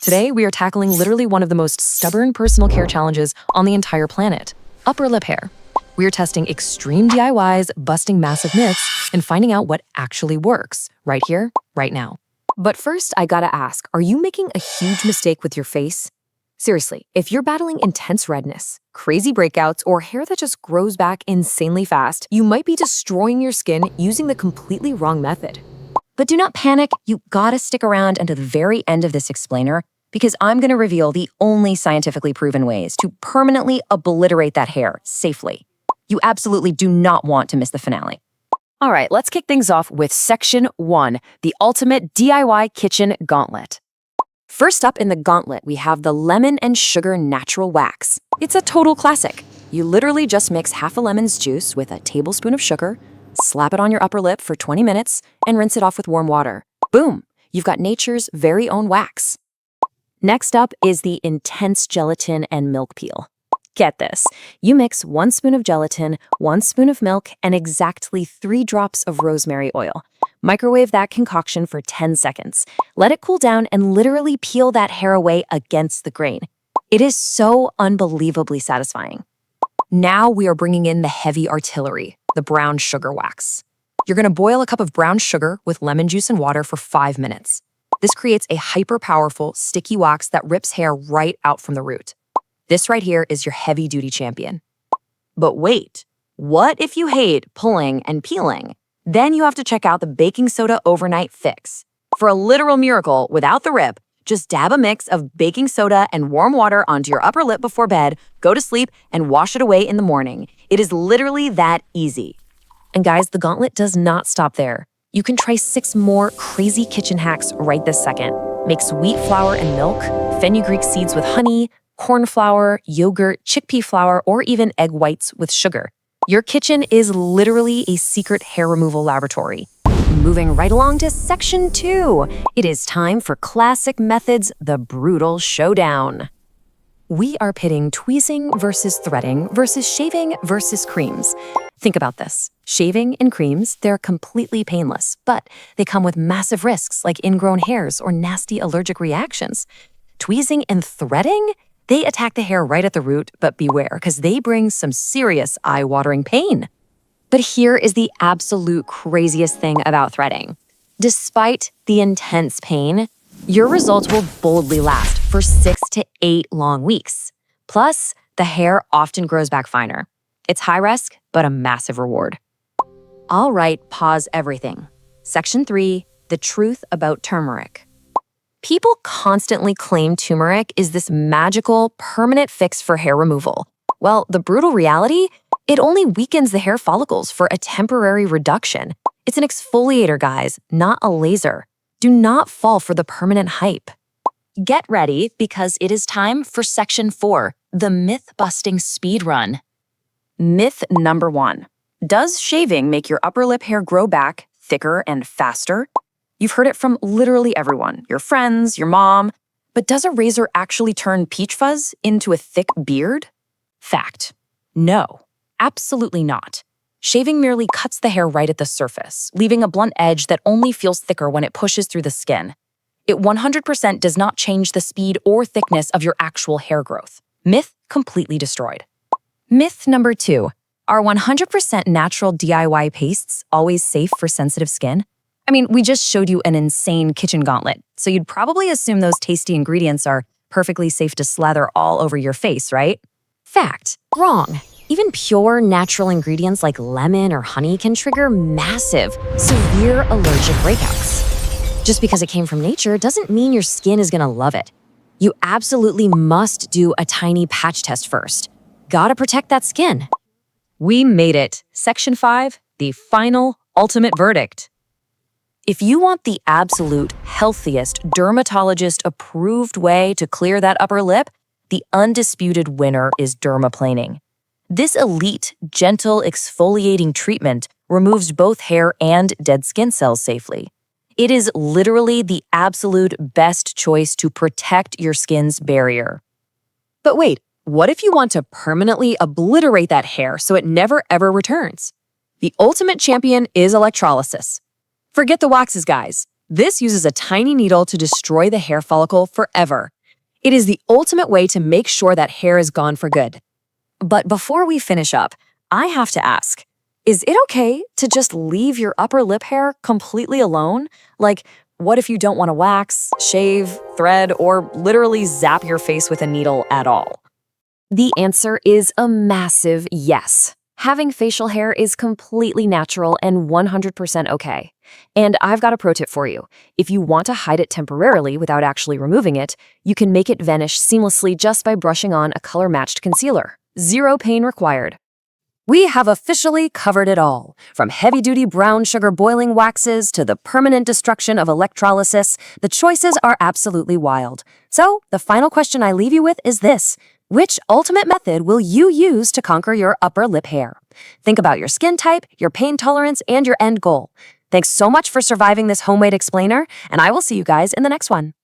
Today, we are tackling literally one of the most stubborn personal care challenges on the entire planet, upper lip hair. We are testing extreme DIYs, busting massive myths, and finding out what actually works, right here, right now. But first, I gotta ask, are you making a huge mistake with your face? Seriously, if you're battling intense redness, crazy breakouts, or hair that just grows back insanely fast, you might be destroying your skin using the completely wrong method. But do not panic, you gotta stick around until the very end of this explainer, because I'm gonna reveal the only scientifically proven ways to permanently obliterate that hair safely. You absolutely do not want to miss the finale. All right, let's kick things off with Section 1, the ultimate DIY kitchen gauntlet. First up in the gauntlet, we have the lemon and sugar natural wax. It's a total classic. You literally just mix half a lemon's juice with a tablespoon of sugar, slap it on your upper lip for 20 minutes, and rinse it off with warm water. Boom! You've got nature's very own wax. Next up is the intense gelatin and milk peel. Get this. You mix 1 spoon of gelatin, 1 spoon of milk, and exactly 3 drops of rosemary oil. Microwave that concoction for 10 seconds. Let it cool down and literally peel that hair away against the grain. It is so unbelievably satisfying. Now we are bringing in the heavy artillery, the brown sugar wax. You're gonna boil a cup of brown sugar with lemon juice and water for 5 minutes. This creates a hyper-powerful, sticky wax that rips hair right out from the root. This right here is your heavy-duty champion. But wait, what if you hate pulling and peeling? Then you have to check out the baking soda overnight fix. For a literal miracle without the rip, just dab a mix of baking soda and warm water onto your upper lip before bed, go to sleep, and wash it away in the morning. It is literally that easy. And guys, the gauntlet does not stop there. You can try 6 more crazy kitchen hacks right this second. Mix wheat flour and milk, fenugreek seeds with honey, corn flour, yogurt, chickpea flour, or even egg whites with sugar. Your kitchen is literally a secret hair removal laboratory. Moving right along to Section 2, it is time for classic methods, the brutal showdown. We are pitting tweezing versus threading versus shaving versus creams. Think about this. Shaving and creams, they're completely painless, but they come with massive risks like ingrown hairs or nasty allergic reactions. Tweezing and threading? They attack the hair right at the root, but beware, because they bring some serious eye-watering pain. But here is the absolute craziest thing about threading. Despite the intense pain, your results will boldly last for 6 to 8 long weeks. Plus, the hair often grows back finer. It's high risk, but a massive reward. All right, pause everything. Section 3, the truth about turmeric. People constantly claim turmeric is this magical, permanent fix for hair removal. Well, the brutal reality? It only weakens the hair follicles for a temporary reduction. It's an exfoliator, guys, not a laser. Do not fall for the permanent hype. Get ready, because it is time for Section 4, the myth-busting speed run. Myth number 1. Does shaving make your upper lip hair grow back thicker and faster? You've heard it from literally everyone, your friends, your mom. But does a razor actually turn peach fuzz into a thick beard? Fact: no, absolutely not. Shaving merely cuts the hair right at the surface, leaving a blunt edge that only feels thicker when it pushes through the skin. It 100% does not change the speed or thickness of your actual hair growth. Myth completely destroyed. Myth number 2. Are 100% natural DIY pastes always safe for sensitive skin? I mean, we just showed you an insane kitchen gauntlet, so you'd probably assume those tasty ingredients are perfectly safe to slather all over your face, right? Fact: wrong. Even pure natural ingredients like lemon or honey can trigger massive, severe allergic breakouts. Just because it came from nature doesn't mean your skin is gonna love it. You absolutely must do a tiny patch test first. Gotta protect that skin. We made it. Section 5, the final, ultimate verdict. If you want the absolute healthiest, dermatologist-approved way to clear that upper lip, the undisputed winner is dermaplaning. This elite, gentle, exfoliating treatment removes both hair and dead skin cells safely. It is literally the absolute best choice to protect your skin's barrier. But wait, what if you want to permanently obliterate that hair so it never ever returns? The ultimate champion is electrolysis. Forget the waxes, guys. This uses a tiny needle to destroy the hair follicle forever. It is the ultimate way to make sure that hair is gone for good. But before we finish up, I have to ask, is it okay to just leave your upper lip hair completely alone? Like, what if you don't want to wax, shave, thread, or literally zap your face with a needle at all? The answer is a massive yes. Having facial hair is completely natural and 100% okay. And I've got a pro tip for you. If you want to hide it temporarily without actually removing it, you can make it vanish seamlessly just by brushing on a color-matched concealer. Zero pain required. We have officially covered it all, from heavy-duty brown sugar boiling waxes to the permanent destruction of electrolysis. The choices are absolutely wild. So, the final question I leave you with is this. Which ultimate method will you use to conquer your upper lip hair? Think about your skin type, your pain tolerance, and your end goal. Thanks so much for surviving this homemade explainer, and I will see you guys in the next one.